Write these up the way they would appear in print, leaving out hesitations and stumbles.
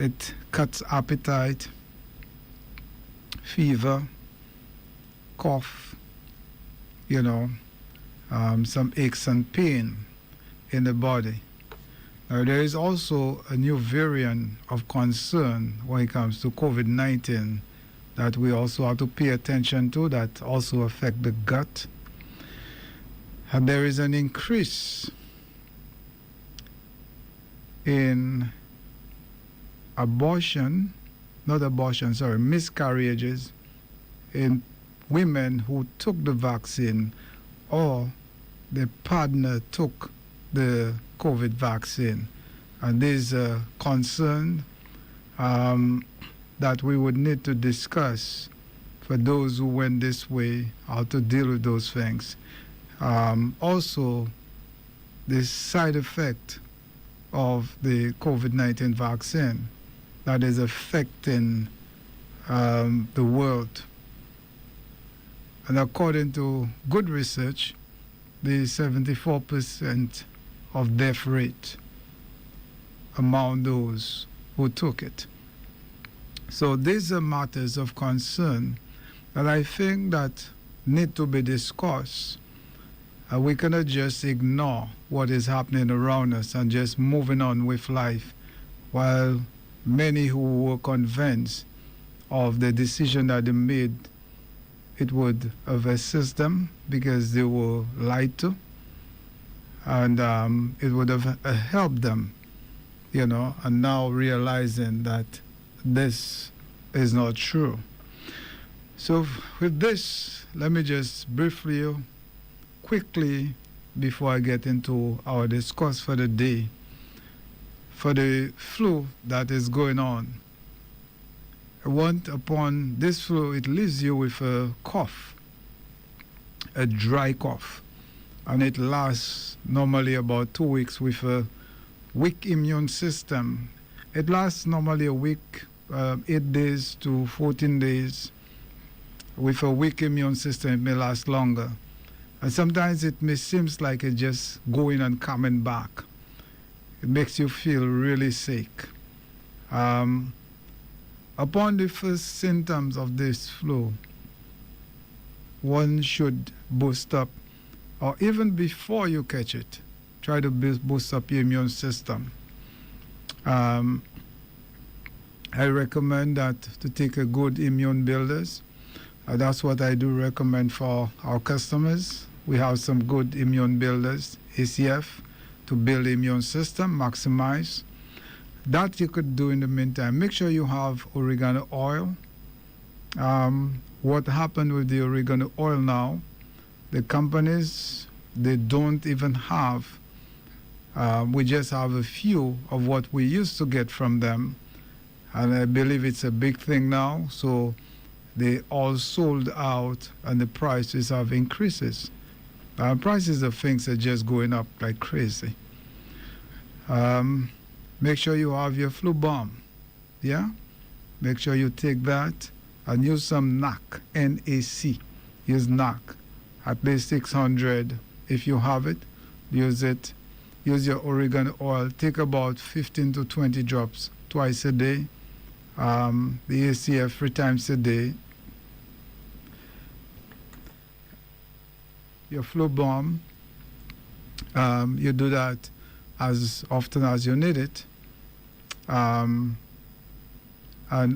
It cuts appetite, fever, cough, you know, some aches and pain in the body. Now, there is also a new variant of concern when it comes to COVID-19 that we also have to pay attention to that also affect the gut. And there is an increase in miscarriages in women who took the vaccine or the partner took the COVID vaccine. And there's a concern that we would need to discuss for those who went this way, how to deal with those things. Also, the side effect of the COVID-19 vaccine that is affecting the world. And according to good research, the 74% of death rate among those who took it. So these are matters of concern that I think that need to be discussed. We cannot just ignore what is happening around us and just moving on with life, while many who were convinced of the decision that they made, it would have assisted them because they were lied to, and it would have helped them, and now realizing that this is not true. So with this, let me just briefly, quickly, before I get into our discuss for the day, for the flu that is going on. Upon this flu, it leaves you with a cough, a dry cough, and it lasts normally about 2 weeks with a weak immune system. It lasts normally a week, 8 days to 14 days. With a weak immune system, it may last longer. And sometimes it may seem like it's just going and coming back. It makes you feel really sick. Upon the first symptoms of this flu, one should boost up, or even before you catch it, try to boost up your immune system. I recommend that to take a good immune builders. That's what I do recommend for our customers. We have some good immune builders, ACF, to build the immune system, maximize. That you could do in the meantime. Make sure you have oregano oil. What happened with the oregano oil now, the companies, they don't even have, we just have a few of what we used to get from them. And I believe it's a big thing now. So they all sold out and the prices have increases. Prices of things are just going up like crazy. Make sure you have your flu bomb. Yeah? Make sure you take that and use some NAC, N-A-C. Use NAC. At least 600 if you have it. Use it. Use your oregano oil. Take about 15 to 20 drops twice a day. The ACF 3 times a day. Your flu bomb, you do that as often as you need it. And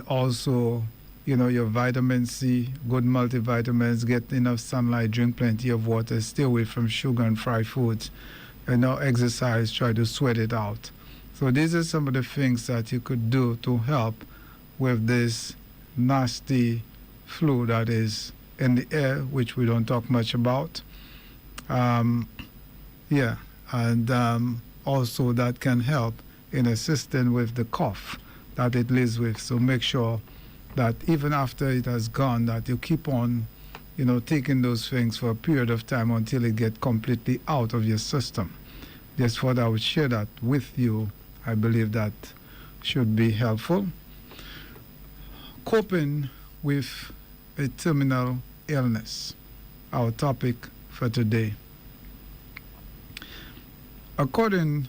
also, your vitamin C, good multivitamins, get enough sunlight, drink plenty of water, stay away from sugar and fried foods, exercise, try to sweat it out. So these are some of the things that you could do to help with this nasty flu that is in the air, which we don't talk much about. Also that can help in assisting with the cough that it lives with. So make sure that even after it has gone, that you keep on, taking those things for a period of time until it gets completely out of your system. Just thought I would share that with you. I believe that should be helpful. Coping with a terminal illness, our topic for today. According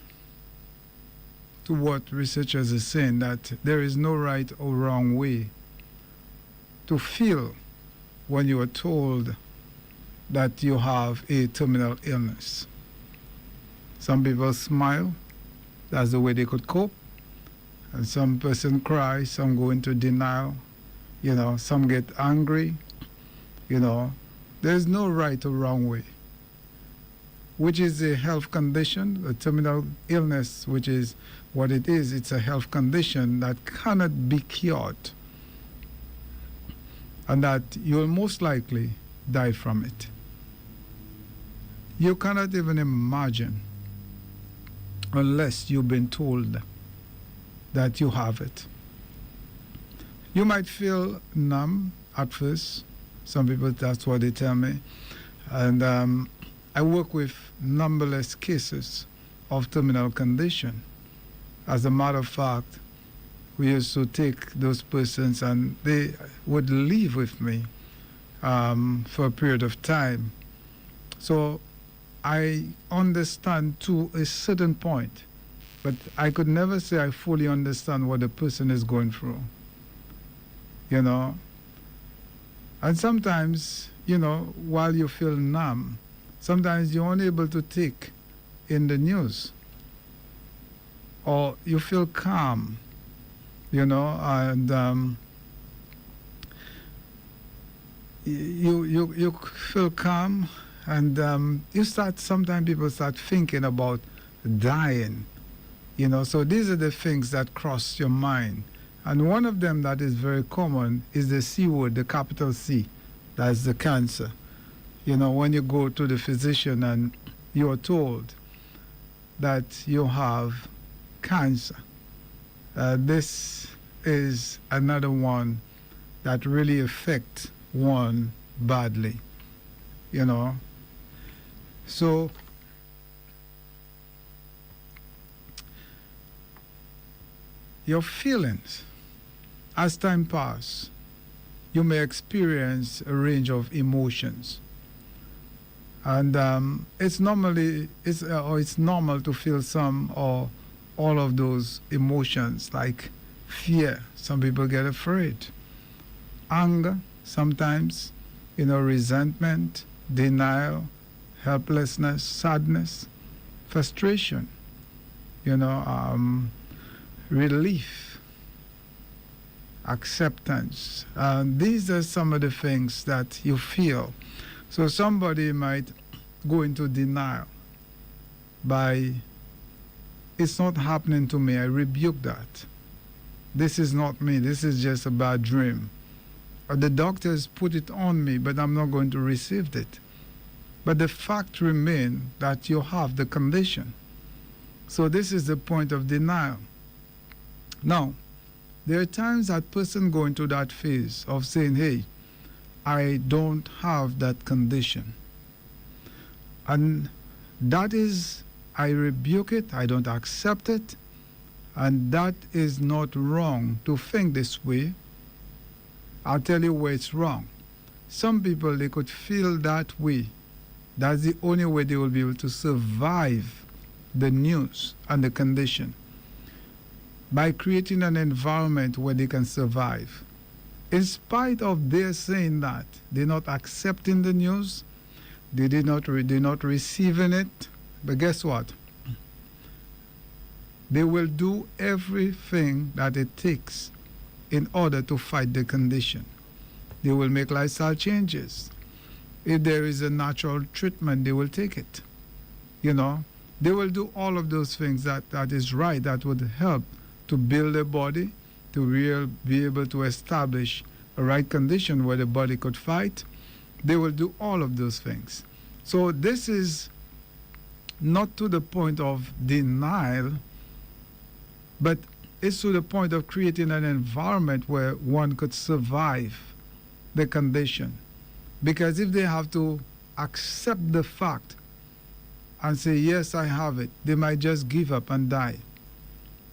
to what researchers are saying, that there is no right or wrong way to feel when you are told that you have a terminal illness. Some people smile, that's the way they could cope. And some person cry, some go into denial, some get angry, There's no right or wrong way. Which is a health condition, a terminal illness, which is what it is. It's a health condition that cannot be cured, and that you'll most likely die from it. You cannot even imagine unless you've been told that you have it. You might feel numb at first. Some people, that's what they tell me. And I work with numberless cases of terminal condition. As a matter of fact, we used to take those persons and they would live with me for a period of time. So I understand to a certain point, but I could never say I fully understand what the person is going through. And sometimes, while you feel numb, sometimes you're unable to take in the news, or you feel calm, and you feel calm, and sometimes people start thinking about dying, so these are the things that cross your mind. And one of them that is very common is the seaweed, the capital C, that's the cancer. When you go to the physician and you are told that you have cancer, this is another one that really affects one badly, So your feelings, as time passes, you may experience a range of emotions. And it's normal to feel some or all of those emotions, like fear. Some people get afraid. Anger, sometimes, resentment, denial, helplessness, sadness, frustration, relief, acceptance. These are some of the things that you feel. So somebody might go into denial by, it's not happening to me, I rebuke that. This is not me, this is just a bad dream. Or the doctors put it on me, but I'm not going to receive it. But the fact remains that you have the condition. So this is the point of denial. Now, there are times that person go into that phase of saying, hey, I don't have that condition. And that is, I rebuke it, I don't accept it, and that is not wrong to think this way. I'll tell you where it's wrong. Some people, they could feel that way. That's the only way they will be able to survive the news and the condition, by creating an environment where they can survive. In spite of their saying that, they're not accepting the news, they're not receiving it, but guess what? They will do everything that it takes in order to fight the condition. They will make lifestyle changes. If there is a natural treatment, they will take it. They will do all of those things that is right, that would help to build a body, to be able to establish a right condition where the body could fight. They will do all of those things. So this is not to the point of denial, but it's to the point of creating an environment where one could survive the condition. Because if they have to accept the fact and say, yes, I have it, they might just give up and die.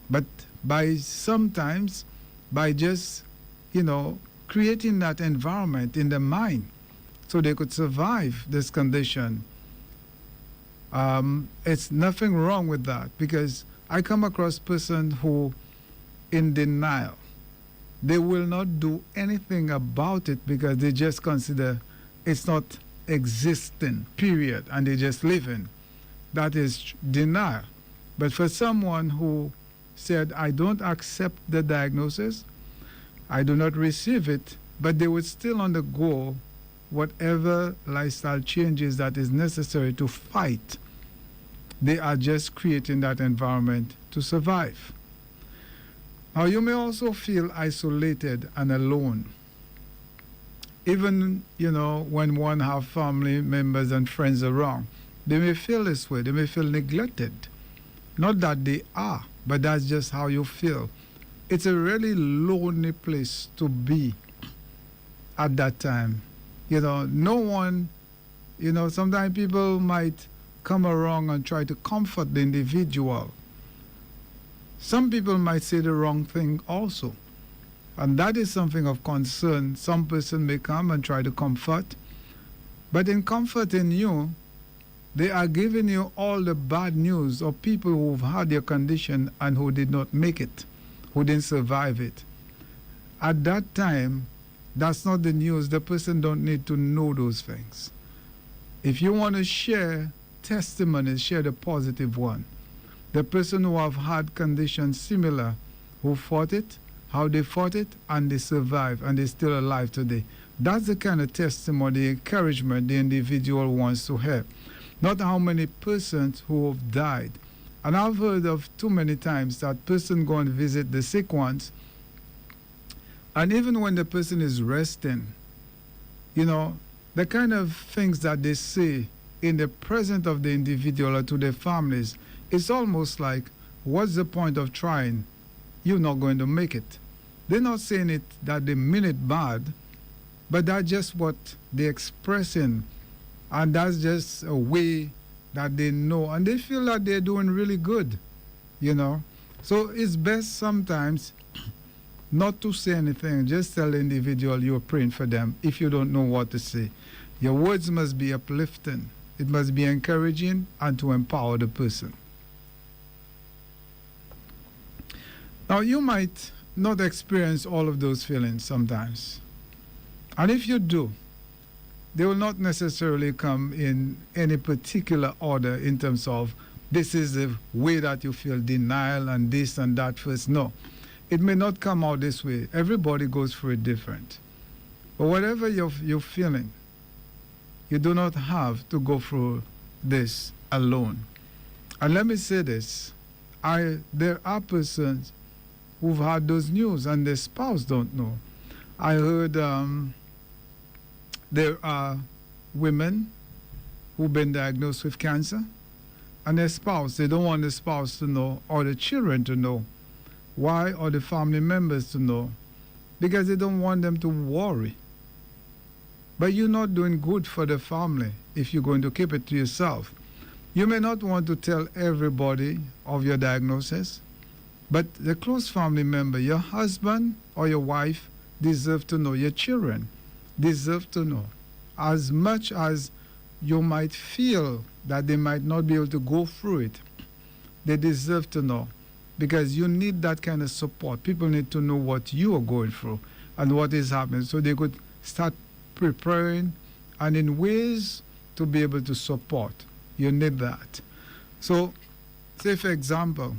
But by just, creating that environment in the mind so they could survive this condition, it's nothing wrong with that, because I come across persons who in denial. They will not do anything about it because they just consider it's not existing, period, and they just live in. That is denial. But for someone who said, I don't accept the diagnosis, I do not receive it, but they would still undergo whatever lifestyle changes that is necessary to fight. They are just creating that environment to survive. Now, you may also feel isolated and alone. Even, when one have family members and friends around, they may feel this way. They may feel neglected. Not that they are, but that's just how you feel. It's a really lonely place to be at that time. No one, sometimes people might come around and try to comfort the individual. Some people might say the wrong thing also. And that is something of concern. Some person may come and try to comfort. But in comforting you, they are giving you all the bad news of people who've had your condition and who did not make it, who didn't survive it. At that time, that's not the news. The person don't need to know those things. If you want to share testimonies, share the positive one. The person who have had conditions similar, who fought it, how they fought it, and they survived, and they're still alive today. That's the kind of testimony, encouragement the individual wants to have. Not how many persons who have died. And I've heard of too many times that person go and visit the sick ones, and even when the person is resting, the kind of things that they say in the presence of the individual or to their families, it's almost like, what's the point of trying? You're not going to make it. They're not saying it that they mean it bad, but that's just what they're expressing. And that's just a way that they know. And they feel that they're doing really good, So it's best sometimes not to say anything. Just tell the individual you're praying for them if you don't know what to say. Your words must be uplifting. It must be encouraging and to empower the person. Now, you might not experience all of those feelings sometimes. And if you do, they will not necessarily come in any particular order in terms of this is the way that you feel denial and this and that first. No, it may not come out this way. Everybody goes through it different. But whatever you're feeling, you do not have to go through this alone. And let me say this. There are persons who've had those news and their spouse don't know. I heard there are women who've been diagnosed with cancer and their spouse, they don't want the spouse to know or the children to know. Why? Or the family members to know. Because they don't want them to worry. But you're not doing good for the family if you're going to keep it to yourself. You may not want to tell everybody of your diagnosis, but the close family member, your husband or your wife, deserve to know. Your children deserve to know. As much as you might feel that they might not be able to go through it, they deserve to know. Because you need that kind of support. People need to know what you are going through and what is happening so they could start preparing and in ways to be able to support. You need that. So, say for example,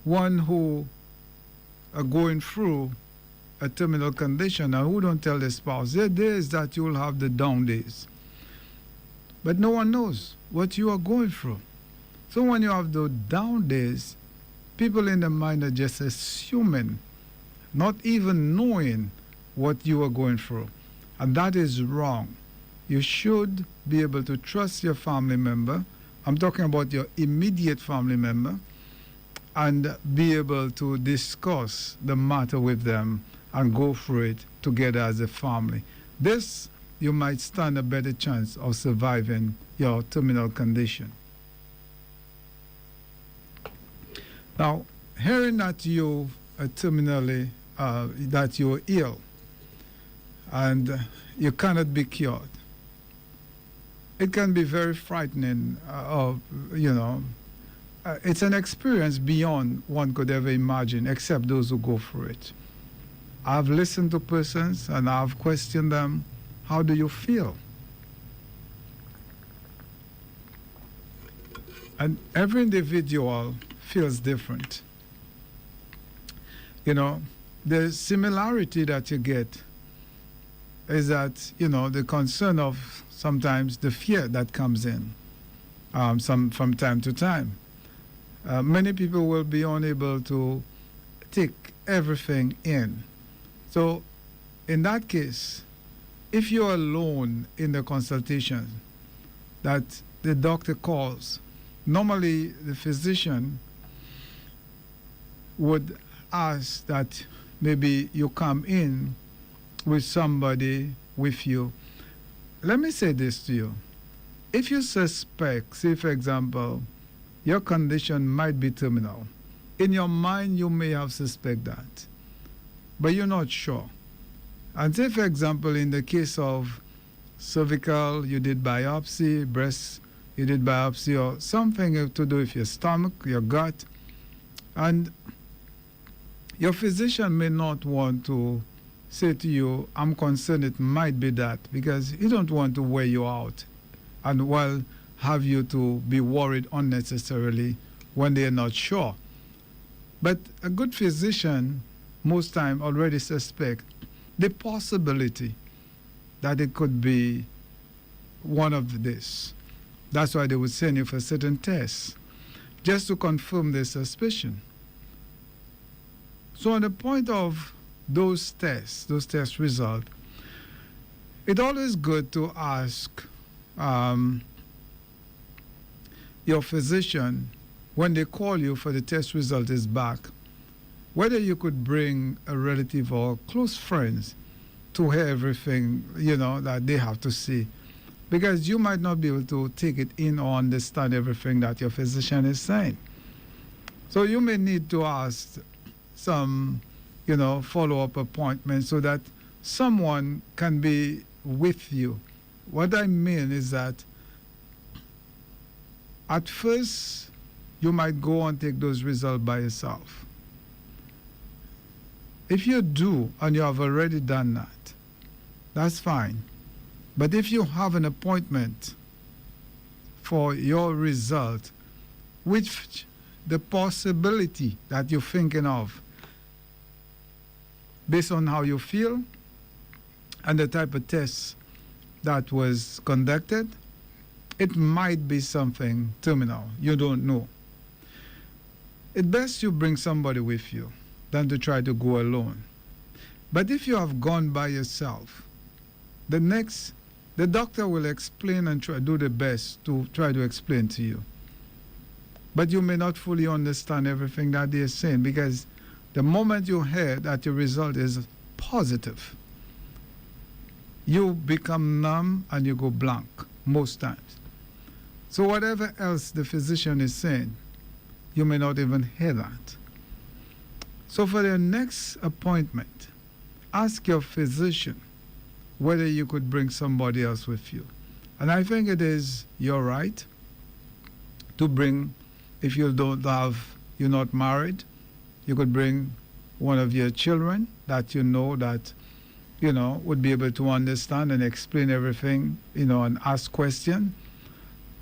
one who are going through a terminal condition and who don't tell their spouse, there are days that you will have the down days. But no one knows what you are going through. So when you have those down days, people in the mind are just assuming, not even knowing what you are going through. And that is wrong. You should be able to trust your family member. I'm talking about your immediate family member, and be able to discuss the matter with them and go through it together as a family. This, you might stand a better chance of surviving your terminal condition. Now, hearing that you are terminally, that you're ill and you cannot be cured, it can be very frightening, it's an experience beyond one could ever imagine, except those who go through it. I've listened to persons and I've questioned them, how do you feel? And every individual feels different. You know, the similarity that you get is that, you know, the concern of sometimes the fear that comes in from time to time. Many people will be unable to take everything in. So in that case, if you're alone in the consultation that the doctor calls, normally the physician would ask that maybe you come in with somebody with you. Let me say this to you. If you suspect, say for example, your condition might be terminal, in your mind you may have suspect that, but you're not sure. And say for example, in the case of cervical, you did biopsy, breast, you did biopsy, or something to do with your stomach, your gut, and your physician may not want to say to you, I'm concerned it might be that, because he don't want to wear you out and well have you to be worried unnecessarily when they're not sure. But a good physician most time already suspect the possibility that it could be one of this. That's why they would send you for certain tests, just to confirm their suspicion. So on the point of those test result, it's always good to ask your physician when they call you for the test result is back, whether you could bring a relative or close friends to hear everything, you know, that they have to see. Because you might not be able to take it in or understand everything that your physician is saying. So you may need to ask some, you know, follow-up appointments so that someone can be with you. What I mean is that at first you might go and take those results by yourself. If you do and you have already done that, that's fine. But if you have an appointment for your result, which the possibility that you're thinking of, based on how you feel and the type of test that was conducted, it might be something terminal. You don't know. It's best you bring somebody with you than to try to go alone. But if you have gone by yourself, the doctor will explain and do the best to try to explain to you. But you may not fully understand everything that they're saying, because the moment you hear that your result is positive, you become numb and you go blank most times. So whatever else the physician is saying, you may not even hear that. So for the next appointment, ask your physician whether you could bring somebody else with you. And I think it is your right to bring, if you don't have, you're not married, you could bring one of your children that you know that, you know, would be able to understand and explain everything, you know, and ask questions.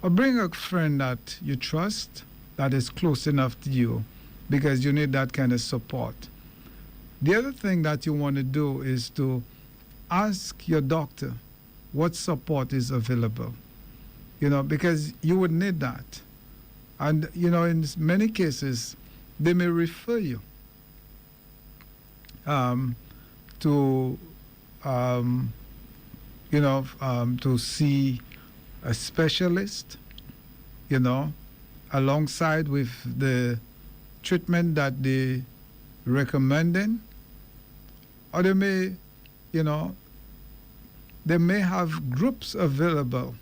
Or bring a friend that you trust, that is close enough to you, because you need that kind of support. The other thing that you want to do is to ask your doctor what support is available, you know, because you would need that. And, you know, in many cases, they may refer you to see a specialist, you know, alongside with the treatment that they recommending. Or they may, you know, they may have groups available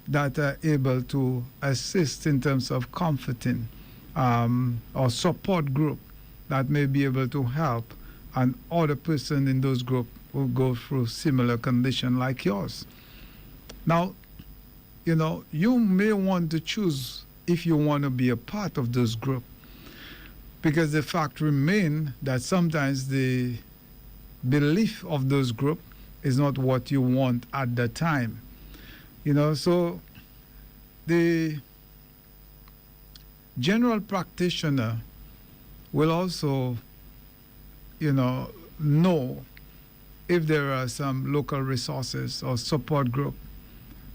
that are able to assist in terms of comforting, or support group that may be able to help, and other person in those group will go through similar condition like yours. Now, you know, you may want to choose if you want to be a part of those groups. Because the fact remains that sometimes the belief of those groups is not what you want at the time. So the general practitioner will also, know if there are some local resources or support group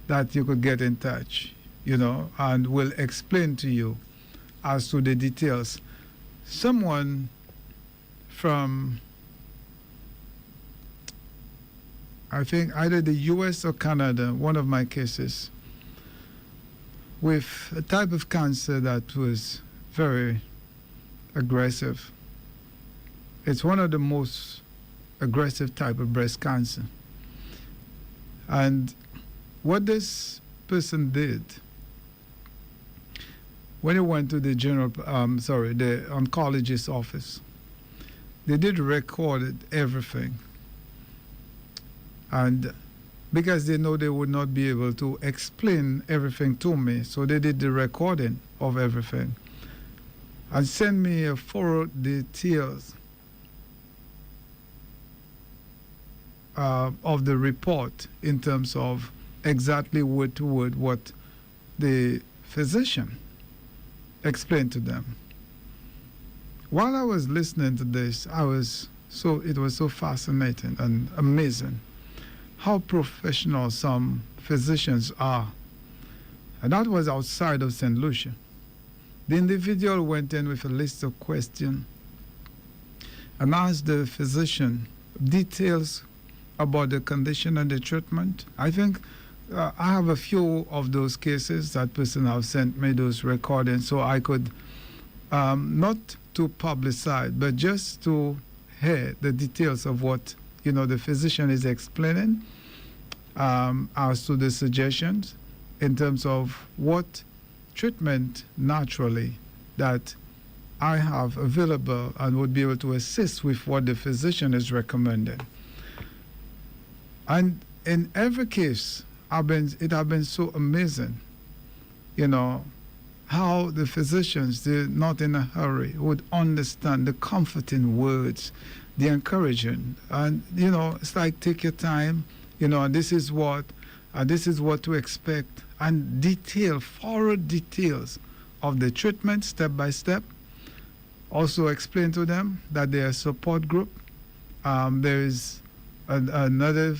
that you could get in touch, and will explain to you as to the details. Someone from, I think, either the US or Canada, one of my cases, with a type of cancer that was very aggressive. It's one of the most aggressive type of breast cancer. And what this person did, when he went to the the oncologist's office, they did record everything. And because they know they would not be able to explain everything to me, so they did the recording of everything and sent me a thorough details of the report in terms of exactly word to word what the physician explained to them. While I was listening to this, it was so fascinating and amazing how professional some physicians are. And that was outside of St. Lucia. The individual went in with a list of questions and asked the physician details about the condition and the treatment. I think I have a few of those cases. That person have sent me those recordings so I could not to publicize, but just to hear the details of what the physician is explaining as to the suggestions in terms of what treatment naturally that I have available and would be able to assist with what the physician is recommending. And in every case, it has been so amazing, how the physicians, they're not in a hurry, would understand the comforting words, the encouraging. And, it's like, take your time, and this is what to expect, and thorough details of the treatment step by step. Also explain to them that there is a support group. There is another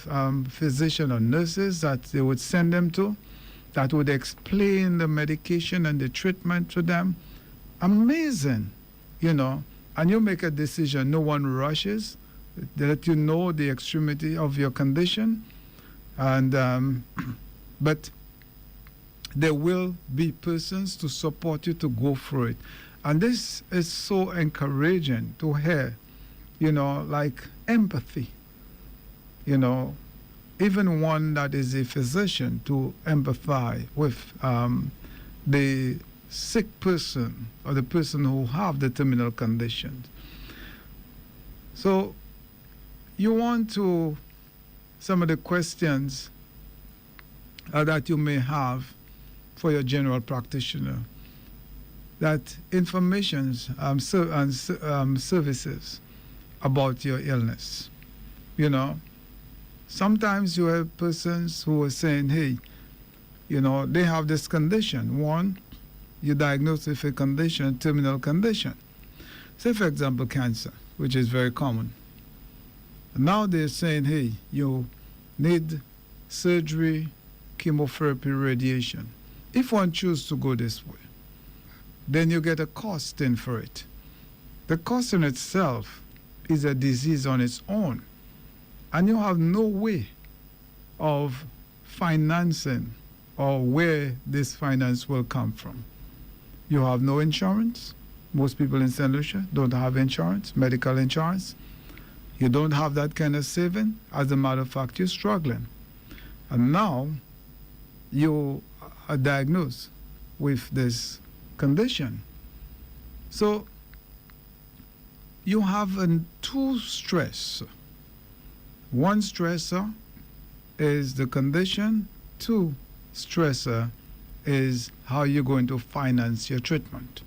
physician or nurses that they would send them to that would explain the medication and the treatment to them. Amazing, and you make a decision. No one rushes. They let you know the extremity of your condition, and but there will be persons to support you to go through it. And this is so encouraging to hear, like empathy, even one that is a physician to empathize with the sick person or the person who have the terminal condition. So you want to, some of the questions that you may have for your general practitioner, that informations and services about your illness. Sometimes you have persons who are saying, hey, they have this condition. One, you diagnose with a condition, terminal condition. Say, for example, cancer, which is very common. Now they're saying, hey, you need surgery, chemotherapy, radiation. If one chooses to go this way, then you get a cost in for it. The cost in itself is a disease on its own, and you have no way of financing or where this finance will come from. You have no insurance. Most people in St. Lucia don't have insurance, medical insurance. You don't have that kind of saving. As a matter of fact, you're struggling. And now you are diagnosed with this condition. So you have two stress. One stressor is the condition. Two stressor is how you're going to finance your treatment.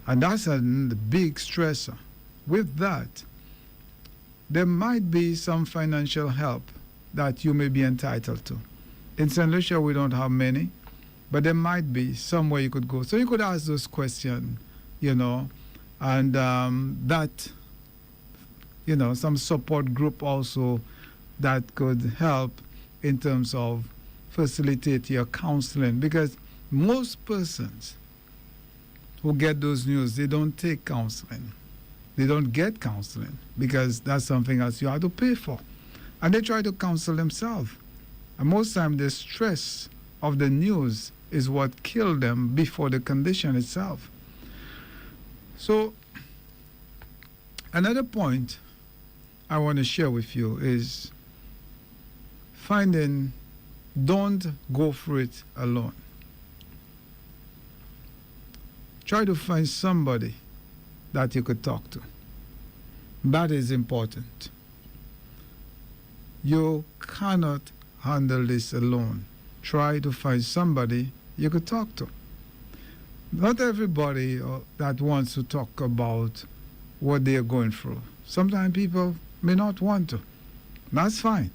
And that's a big stressor. With that, there might be some financial help that you may be entitled to. In St. Lucia, we don't have many, but there might be somewhere you could go. So you could ask those questions, and some support group also that could help in terms of facilitate your counseling, because most persons who get those news, they don't take counseling. They don't get counseling because that's something else you have to pay for. And they try to counsel themselves. And most time the stress of the news is what killed them before the condition itself. So another point I want to share with you is don't go for it alone. Try to find somebody that you could talk to. That is important. You cannot handle this alone. Try to find somebody you could talk to. Not everybody that wants to talk about what they are going through. Sometimes people may not want to. That's fine.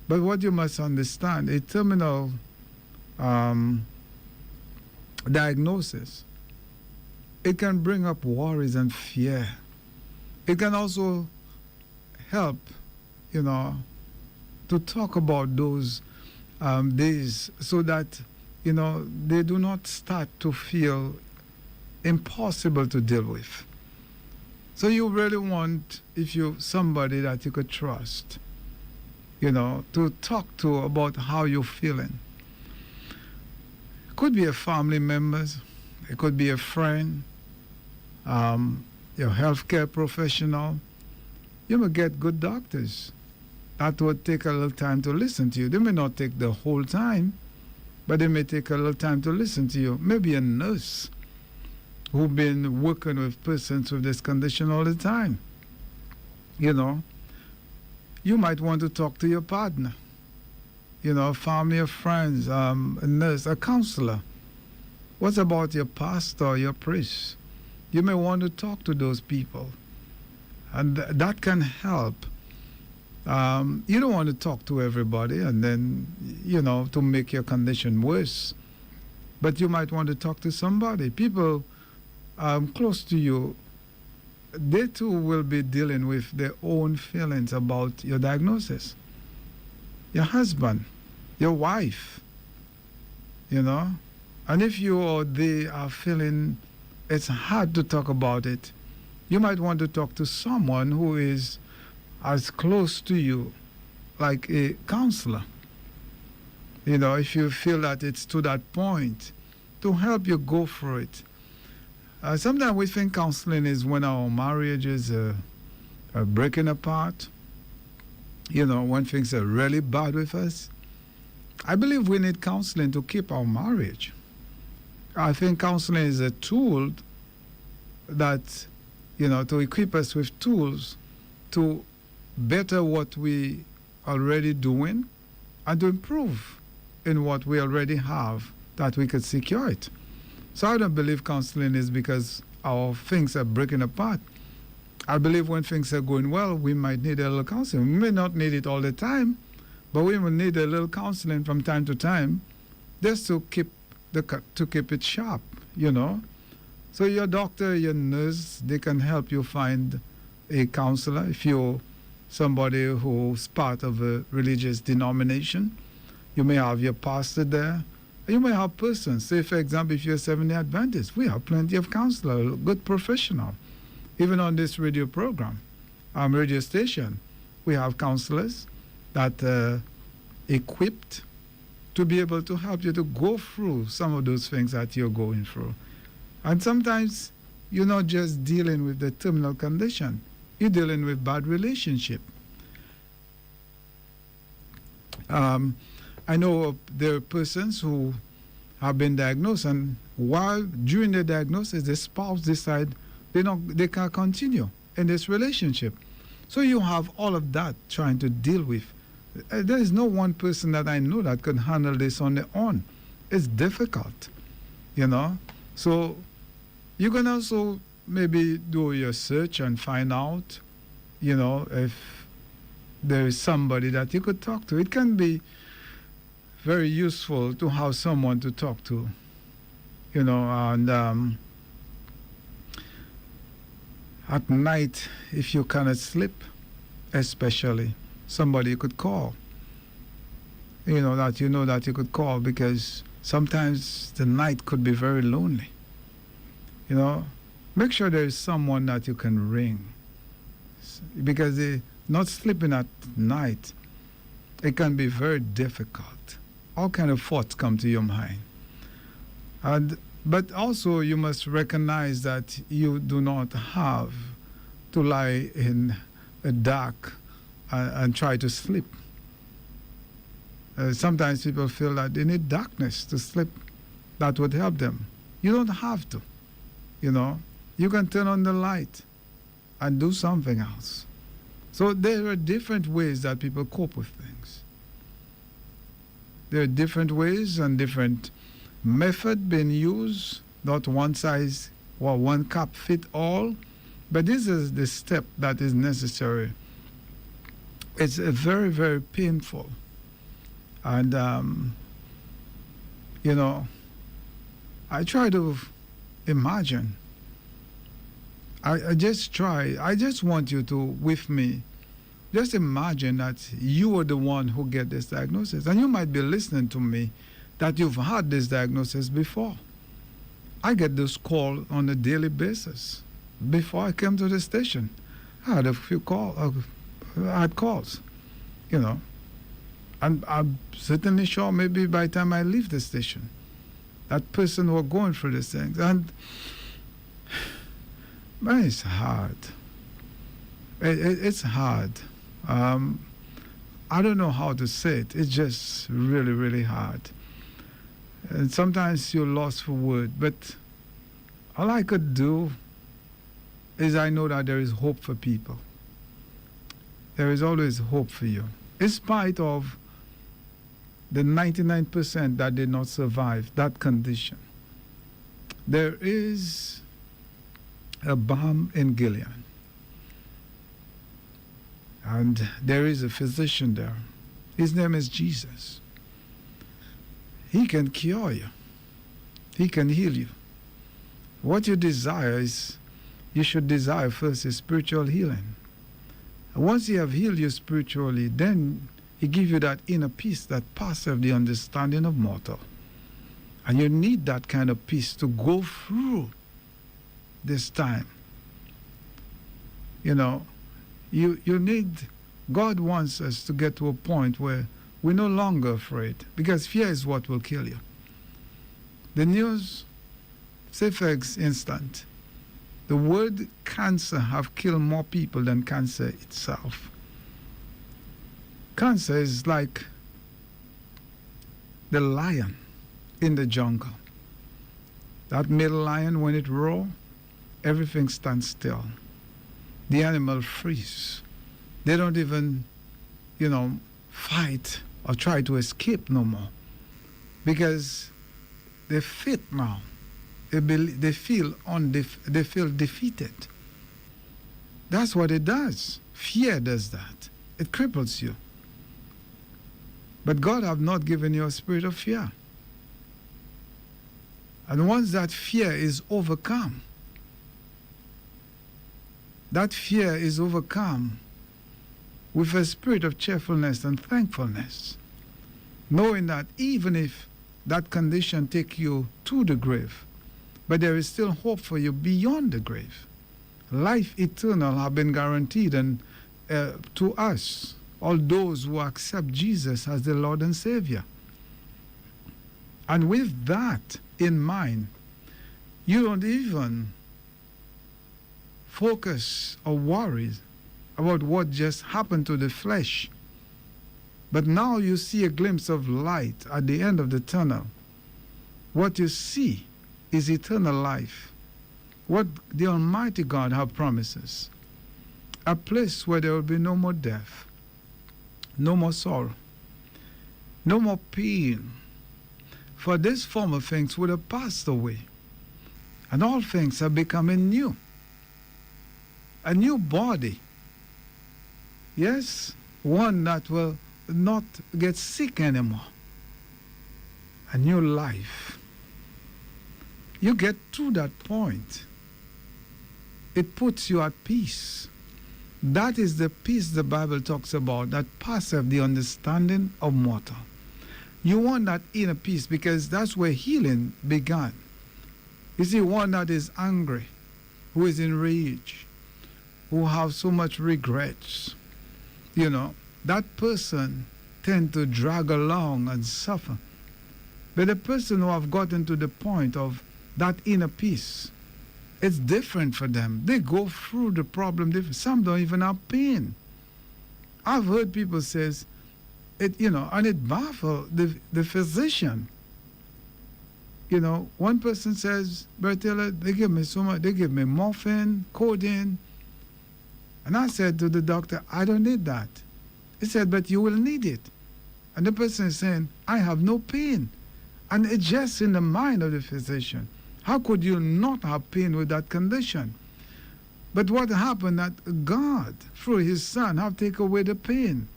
But what you must understand, a terminal diagnosis, it can bring up worries and fear. It can also help, to talk about those days so that, they do not start to feel impossible to deal with. So you really want, if you somebody that you could trust, to talk to about how you're feeling. It could be a family member, it could be a friend, your healthcare professional. You may get good doctors that would take a little time to listen to you. They may not take the whole time, but they may take a little time to listen to you. Maybe a nurse who've been working with persons with this condition all the time. You might want to talk to your partner, family or friends, a nurse, a counselor. What about your pastor, your priest? You may want to talk to those people, and that can help. You don't want to talk to everybody and then, to make your condition worse. But you might want to talk to somebody. People close to you, they too will be dealing with their own feelings about your diagnosis. Your husband, your wife, And if you or they are feeling it's hard to talk about it, you might want to talk to someone who is as close to you, like a counselor. If you feel that it's to that point, to help you go through it. Sometimes we think counseling is when our marriages are breaking apart, when things are really bad with us. I believe we need counseling to keep our marriage. I think counseling is a tool that, to equip us with tools to better what we already doing and to improve in what we already have, that we could secure it. So I don't believe counseling is because our things are breaking apart. I believe when things are going well, we might need a little counseling. We may not need it all the time, but we will need a little counseling from time to time, just to keep it sharp, So your doctor, your nurse, they can help you find a counselor. If you're somebody who's part of a religious denomination, you may have your pastor there. You may have persons. Say, for example, if you're a Seventh-day Adventist, we have plenty of counselors, good professional. Even on this radio program, radio station, we have counselors that are equipped to be able to help you to go through some of those things that you're going through. And sometimes you're not just dealing with the terminal condition, you're dealing with bad relationship. I know there are persons who have been diagnosed, and while during the diagnosis, the spouse decide they can't continue in this relationship. So you have all of that trying to deal with There is no one person that I know that could handle this on their own. It's difficult, you know. So you can also maybe do your search and find out, you know, if there is somebody that you could talk to. It can be very useful to have someone to talk to, you know, and at night, if you cannot sleep, especially, somebody you could call, you know that you could call, because sometimes the night could be very lonely, you know. Make sure there is someone that you can ring, because not sleeping at night, it can be very difficult. All kind of thoughts come to your mind. But also you must recognize that you do not have to lie in a dark and try to sleep. Sometimes people feel that they need darkness to sleep. That would help them. You don't have to, you know. You can turn on the light and do something else. So there are different ways that people cope with things. There are different ways and different methods being used, not one size or one cap fit all, but this is the step that is necessary. It's very, very painful. And, you know, I try to imagine. I just want you to, with me, just imagine that you are the one who get this diagnosis. And you might be listening to me that you've had this diagnosis before. I get this call on a daily basis. Before I came to the station, I had a few calls. I had calls, you know. And I'm certainly sure maybe by the time I leave the station, that person who are going through these things. And man, it's hard. It's hard. I don't know how to say it. It's just really, really hard. And sometimes you're lost for words. But all I could do is I know that there is hope for people. There is always hope for you. In spite of the 99% that did not survive that condition, there is a balm in Gilead. And there is a physician there. His name is Jesus. He can cure you. He can heal you. What you desire is, you should desire first is spiritual healing. And once he have healed you spiritually, then he gives you that inner peace that passeth the understanding of mortal. And you need that kind of peace to go through this time. You know, you need, God wants us to get to a point where we're no longer afraid, because fear is what will kill you. The news, say for instance, the word cancer have killed more people than cancer itself. Cancer is like the lion in the jungle. That male lion, when it roars, everything stands still. The animal freeze. They don't even, you know, fight or try to escape no more, because they fit now. They feel defeated. That's what it does. Fear does that. It cripples you. But God have not given you a spirit of fear. And once that fear is overcome, that fear is overcome with a spirit of cheerfulness and thankfulness, knowing that even if that condition take you to the grave, but there is still hope for you beyond the grave. Life eternal have been guaranteed, and to us, all those who accept Jesus as the Lord and Savior. And with that in mind, you don't even focus or worry about what just happened to the flesh. But now you see a glimpse of light at the end of the tunnel. What you see is eternal life. What the Almighty God has promised us. A place where there will be no more death, no more sorrow, no more pain. For this former things would have passed away, and all things are becoming new. A new body, yes, one that will not get sick anymore. A new life. You get to that point, it puts you at peace. That is the peace the Bible talks about that passeth the understanding of mortal. You want that inner peace because that's where healing began. You see, one that is angry, who is in rage, who have so much regrets, that person tend to drag along and suffer. But the person who have gotten to the point of that inner peace, it's different for them. They go through the problem different. Some don't even have pain. I've heard people says, and it baffles the physician. One person says, Bertilla, they give me so much, they give me morphine, codeine. And I said to the doctor, I don't need that. He said, but you will need it. And the person is saying, I have no pain. And it's just in the mind of the physician. How could you not have pain with that condition? But what happened that God, through his Son, have taken away the pain.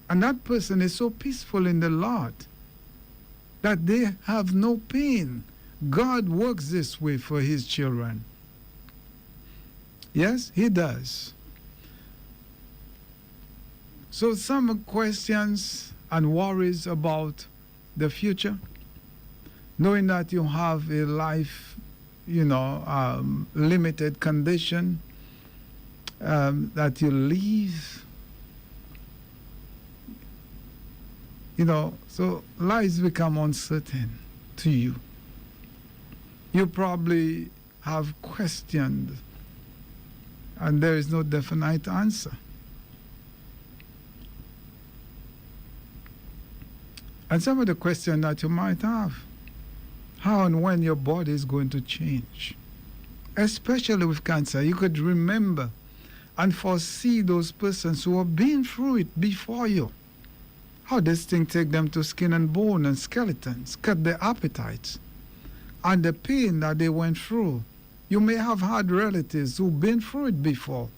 And that person is so peaceful in the Lord that they have no pain. God works this way for his children. Yes, he does. So some questions and worries about the future, knowing that you have a life, limited condition, that you live, so lives become uncertain to you. You probably have questioned, and there is no definite answer. And some of the questions that you might have, how and when your body is going to change. Especially with cancer, you could remember and foresee those persons who have been through it before you. How this thing take them to skin and bone and skeletons, cut their appetites, and the pain that they went through. You may have had relatives who've been through it before.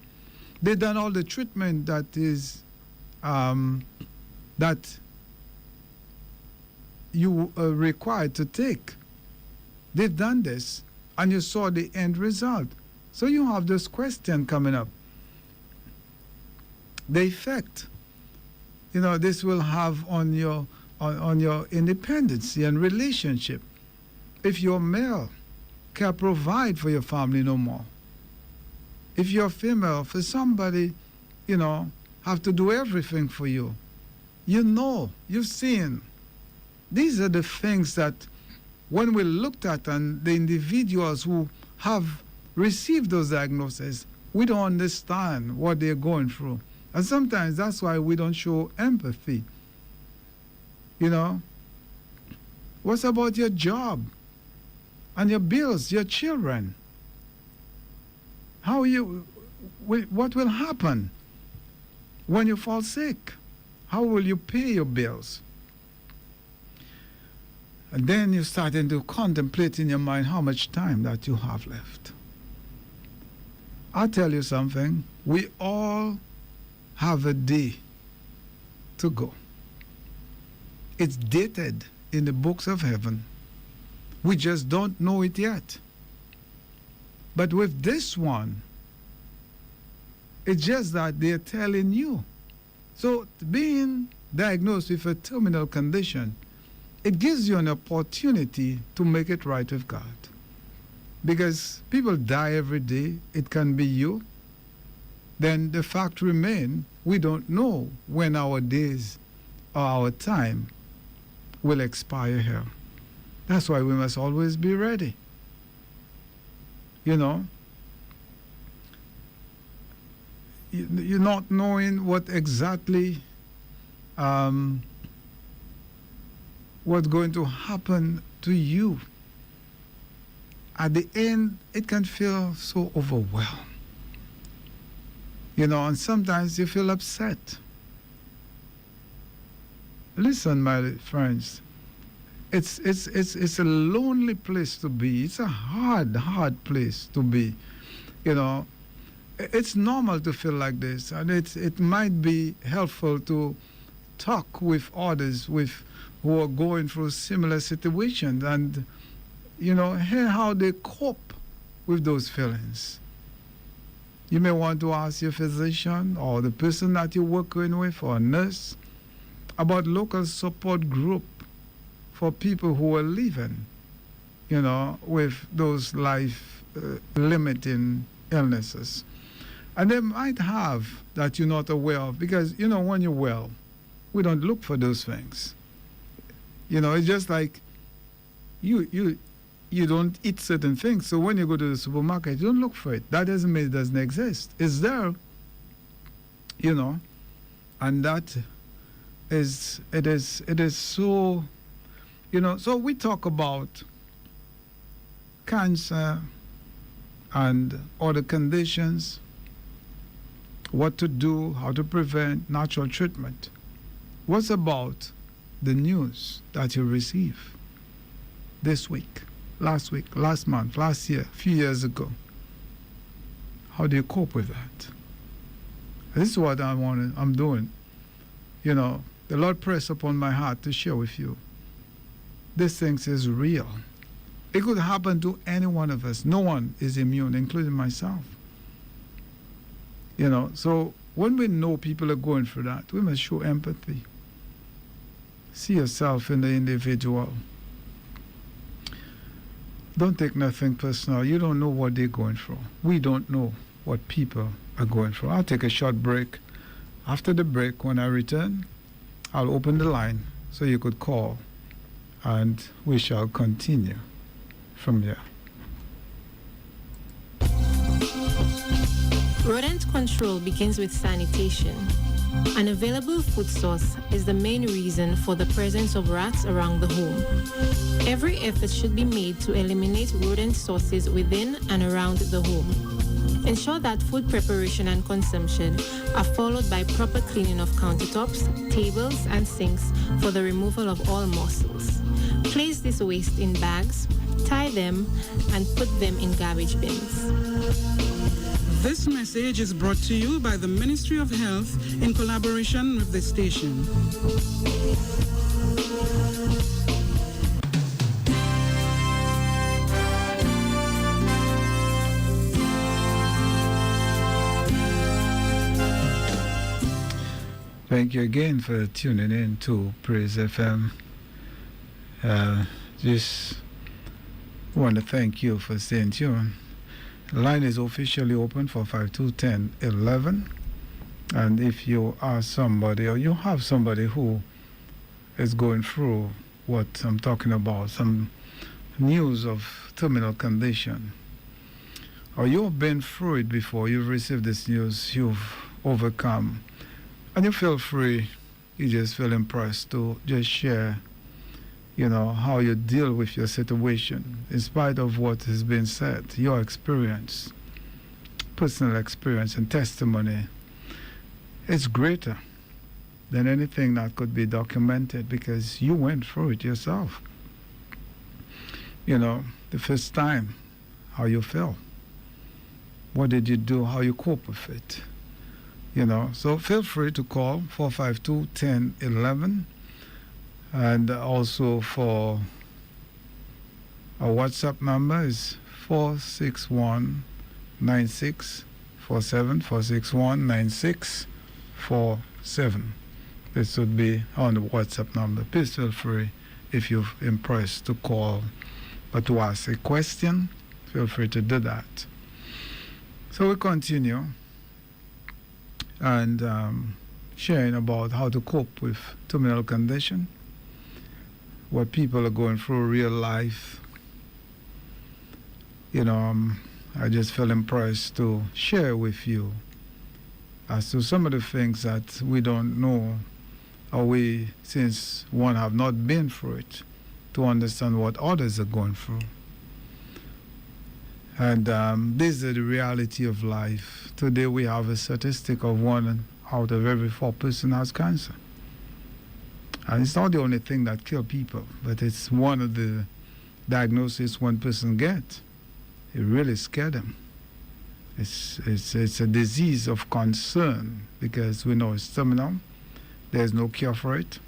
They've done all the treatment that is that you are required to take. They've done this, and you saw the end result. So you have this question coming up. The effect, this will have on your independence and relationship. If you're male, can't provide for your family no more. If you're female, for somebody, have to do everything for you. You've seen. These are the things that when we looked at and the individuals who have received those diagnoses, we don't understand what they're going through. And sometimes that's why we don't show empathy. What's about your job and your bills, your children? What will happen when you fall sick? How will you pay your bills? And then you're starting to contemplate in your mind how much time that you have left. I'll tell you something. We all have a day to go. It's dated in the books of heaven. We just don't know it yet. But with this one, it's just that they're telling you. So being diagnosed with a terminal condition, it gives you an opportunity to make it right with God. Because people die every day. It can be you. Then the fact remains, we don't know when our days or our time will expire here. That's why we must always be ready. You're not knowing what exactly what's going to happen to you. At the end, it can feel so overwhelmed. And sometimes you feel upset. Listen, my friends, it's a lonely place to be. It's a hard place to be. You know, it's normal to feel like this, and it might be helpful to talk with others with who are going through similar situations and hear how they cope with those feelings. You may want to ask your physician or the person that you're working with or a nurse about local support group for people who are living, with those life limiting illnesses. And they might have that you're not aware of because, when you're well, we don't look for those things. It's just like you don't eat certain things. So when you go to the supermarket, you don't look for it. That doesn't mean it doesn't exist. It's there, and that it is so, so we talk about cancer and other conditions, what to do, how to prevent, natural treatment. What's about the news that you receive this week, last week, last month, last year, a few years ago? How do you cope with that? This is what I'm doing. The Lord pressed upon my heart to share with you. This thing is real. It could happen to any one of us. No one is immune, including myself. So when we know people are going through that, we must show empathy. See yourself in the individual. Don't take nothing personal. You don't know what they're going through. We don't know what people are going through. I'll take a short break. After the break, when I return, I'll open the line so you could call, and we shall continue from there. Rodent control begins with sanitation. An available food source is the main reason for the presence of rats around the home. Every effort should be made to eliminate rodent sources within and around the home. Ensure that food preparation and consumption are followed by proper cleaning of countertops, tables, and sinks for the removal of all morsels. Place this waste in bags, tie them, and put them in garbage bins. This message is brought to you by the Ministry of Health in collaboration with the station. Thank you again for tuning in to Praise FM. Just want to thank you for staying tuned. The line is officially open for 521011. And if you are somebody or you have somebody who is going through what I'm talking about, some news of terminal condition, or you've been through it before, you've received this news, you've overcome, and you feel free, you just feel impressed to just share, how you deal with your situation, in spite of what has been said, your experience, personal experience and testimony. It's greater than anything that could be documented because you went through it yourself. The first time, how you felt. What did you do? How you cope with it? So feel free to call 452-1011, and also for our WhatsApp number is 461-9647, 461-9647. This would be on the WhatsApp number. Please feel free, if you're impressed, to call, but to ask a question, feel free to do that. So we continue and sharing about how to cope with terminal condition, what people are going through real life. I just feel impressed to share with you as to some of the things that we don't know, or we, since one have not been through it, to understand what others are going through. And this is the reality of life. Today we have a statistic of 1 out of every 4 person has cancer. And it's not the only thing that kills people, but it's one of the diagnoses one person gets. It really scared them. It's a disease of concern because we know it's terminal. There's no cure for it.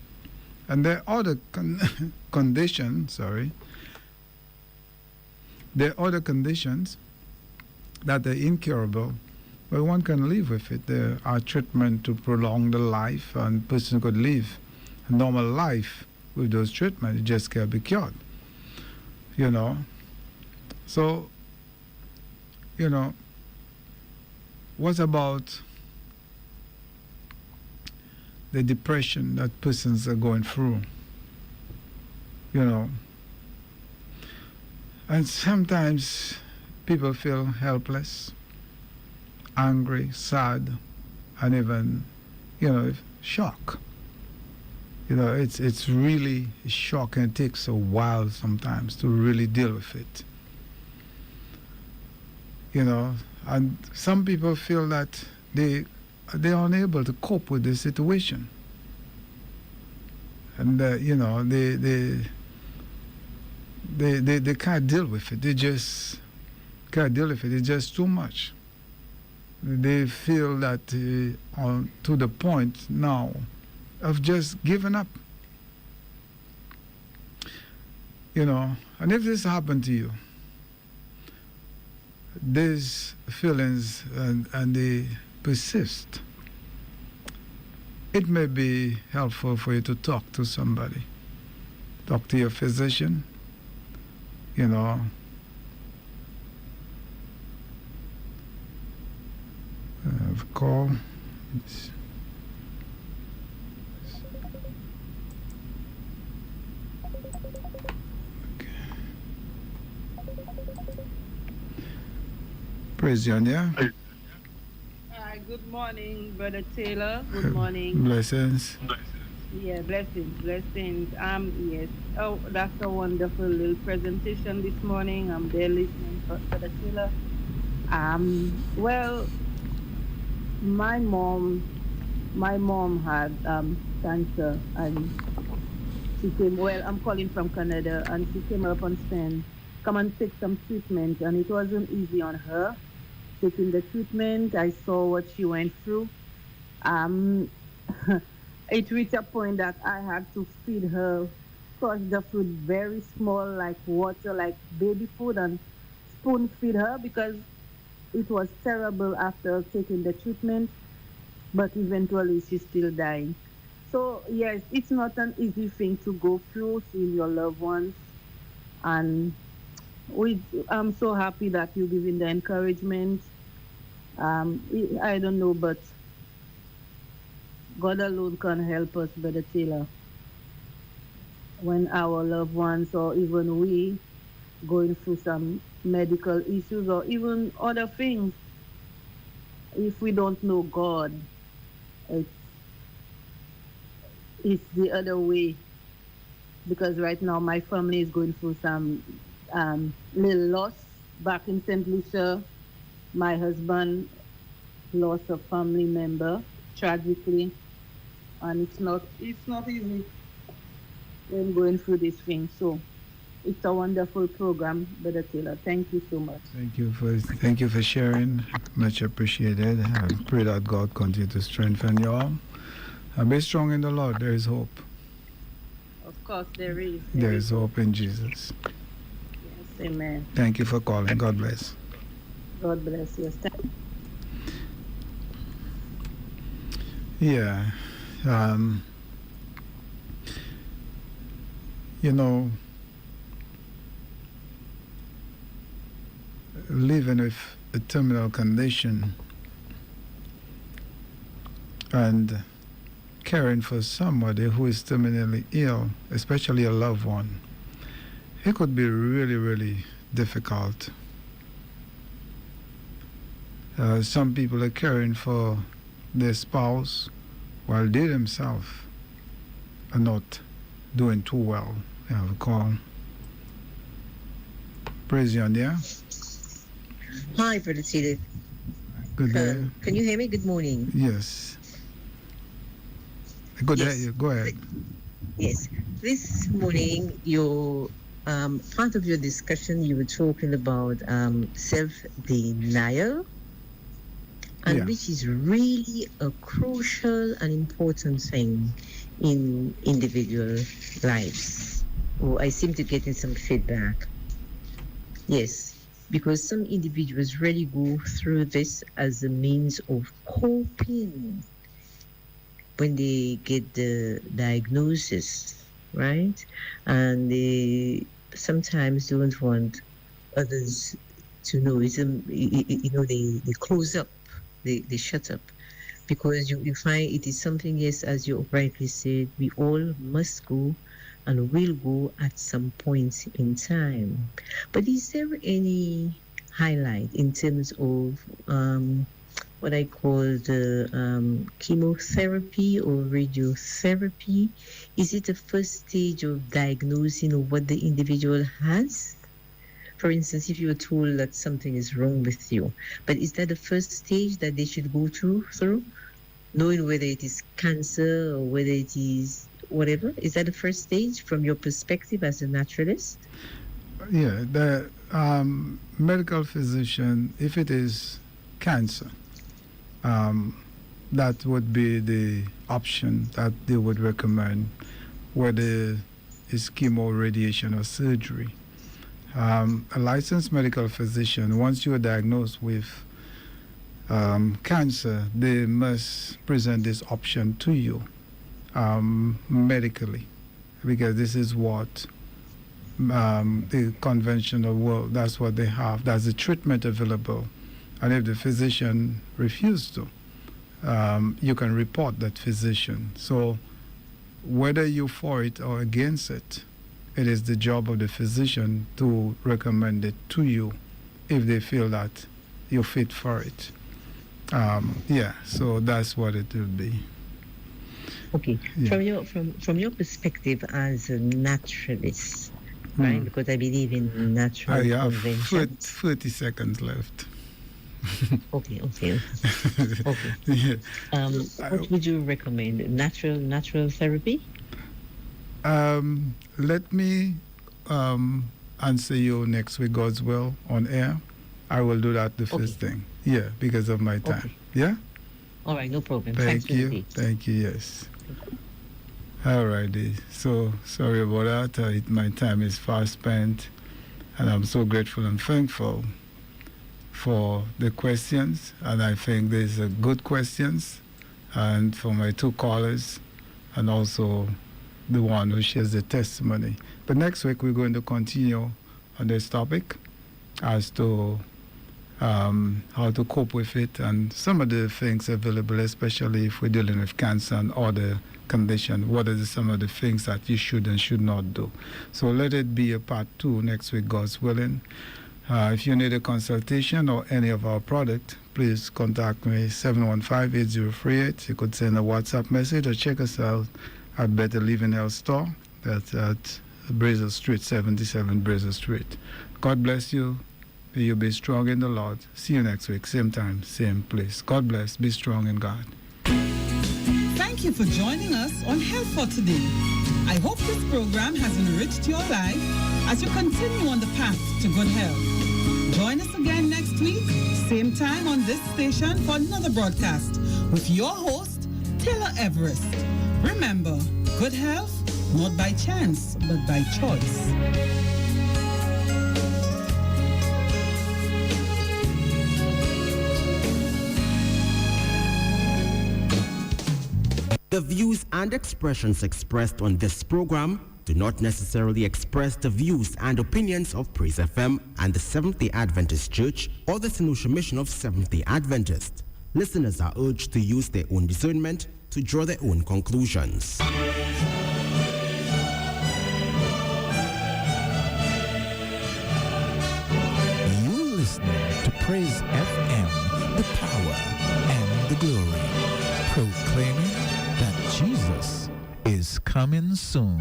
And there are other conditions, there are other conditions that are incurable, but one can live with it. There are treatments to prolong the life, and person could live a normal life with those treatments. It just can't be cured. So, what about the depression that persons are going through? And sometimes people feel helpless, angry, sad, and even, shock. It's really shocking. It takes a while sometimes to really deal with it. And some people feel that they're unable to cope with the situation. And, they can't deal with it. They just can't deal with it. It's just too much. They feel that to the point now of just giving up. And if this happened to you, these feelings and they persist, it may be helpful for you to talk to somebody. Talk to your physician, have a call. Praise John, yeah? Good morning, Brother Taylor. Good morning. Blessings. Yeah, blessings. Yes. Oh, that's a wonderful little presentation this morning. I'm there listening for Brother Taylor. Well, my mom had cancer, and she came. Well, I'm calling from Canada, and she came up and come and take some treatment, and it wasn't easy on her. Taking the treatment, I saw what she went through. It reached a point that I had to feed her, crush the food very small, like water, like baby food, and spoon feed her because it was terrible after taking the treatment. But eventually, she's still dying. So yes, it's not an easy thing to go through, seeing your loved ones, and I'm so happy that you're giving the encouragement. I don't know, but God alone can help us, Brother Taylor. When our loved ones or even we going through some medical issues or even other things, if we don't know God, it's the other way. Because right now my family is going through some little loss back in St. Lucia. My husband lost a family member tragically, and it's not easy when going through this thing. So it's a wonderful program, Brother Taylor. Thank you so much. Thank you for sharing. Much appreciated. I pray that God continue to strengthen you all. And be strong in the Lord. There is hope. Of course, there is. There is hope in Jesus. Yes, amen. Thank you for calling. God bless. God bless you. Yeah. Living with a terminal condition and caring for somebody who is terminally ill, especially a loved one, it could be really, really difficult. Some people are caring for their spouse while they themselves are not doing too well. I have a call. Praise you, yeah? Hi, Brother Taylor. Good day. Can you hear me? Good morning. Yes. Good day. Go ahead. Yes. This morning, your part of your discussion, you were talking about self-denial, and Yeah. which is really a crucial and important thing in individual lives. Oh, I seem to get in some feedback. Yes, because some individuals really go through this as a means of coping when they get the diagnosis, right? And they sometimes don't want others to know. They close up, they shut up because you find it is something, yes, as you rightly said, we all must go and will go at some point in time. But is there any highlight in terms of what I call the chemotherapy or radiotherapy? Is it the first stage of diagnosing what the individual has? For instance, if you are told that something is wrong with you, but is that the first stage that they should go through, knowing whether it is cancer or whether it is whatever? Is that the first stage from your perspective as a naturalist? Yeah, the medical physician, if it is cancer, that would be the option that they would recommend, whether it's chemo, radiation, or surgery. A licensed medical physician, once you are diagnosed with cancer, they must present this option to you medically, because this is what the conventional world, that's what they have. That's the treatment available. And if the physician refuses to, you can report that physician. So whether you're for it or against it, it is the job of the physician to recommend it to you if they feel that you're fit for it. Yeah, so that's what it will be. Okay. Yeah. From your perspective as a naturalist, right? Because I believe in natural I have conventions. 30 seconds left. Okay. Okay. Yeah. What would you recommend? Natural therapy? Let me answer you next week, God's will, on air. I will do that the first thing. Yeah, because of my time. Okay. Yeah? All right, no problem. Thank Thanks for the you. date. Thank you, yes. All righty. So sorry about that. My time is fast spent, and I'm so grateful and thankful for the questions, and I think these are good questions, and for my two callers, and also the one who shares the testimony. But next week we're going to continue on this topic as to how to cope with it and some of the things available, especially if we're dealing with cancer and other conditions. What are some of the things that you should and should not do? So let it be a part 2 next week, God's willing. If you need a consultation or any of our product, please contact me, 715-8038. You could send a WhatsApp message or check us out at Better Living Health Store. That's at Brazier Street, 77 Brazier Street. God bless you. May you be strong in the Lord. See you next week, same time, same place. God bless. Be strong in God. Thank you for joining us on Health for Today. I hope this program has enriched your life as you continue on the path to good health. Join us again next week, same time on this station for another broadcast with your host, Taylor Everest. Remember, good health, not by chance, but by choice. The views and expressions expressed on this program do not necessarily express the views and opinions of Praise FM and the Seventh-day Adventist Church or the St. Mission of Seventh-day Adventist. Listeners are urged to use their own discernment to draw their own conclusions. You're listening to Praise FM, the power and the glory, proclaiming that Jesus is coming soon.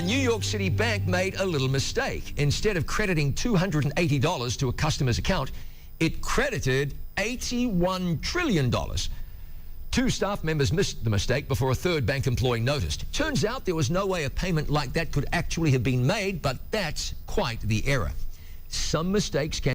New York City bank made a little mistake. Instead of crediting $280 to a customer's account, it credited $81 trillion. 2 staff members missed the mistake before a third bank employee noticed. Turns out there was no way a payment like that could actually have been made, but that's quite the error. Some mistakes can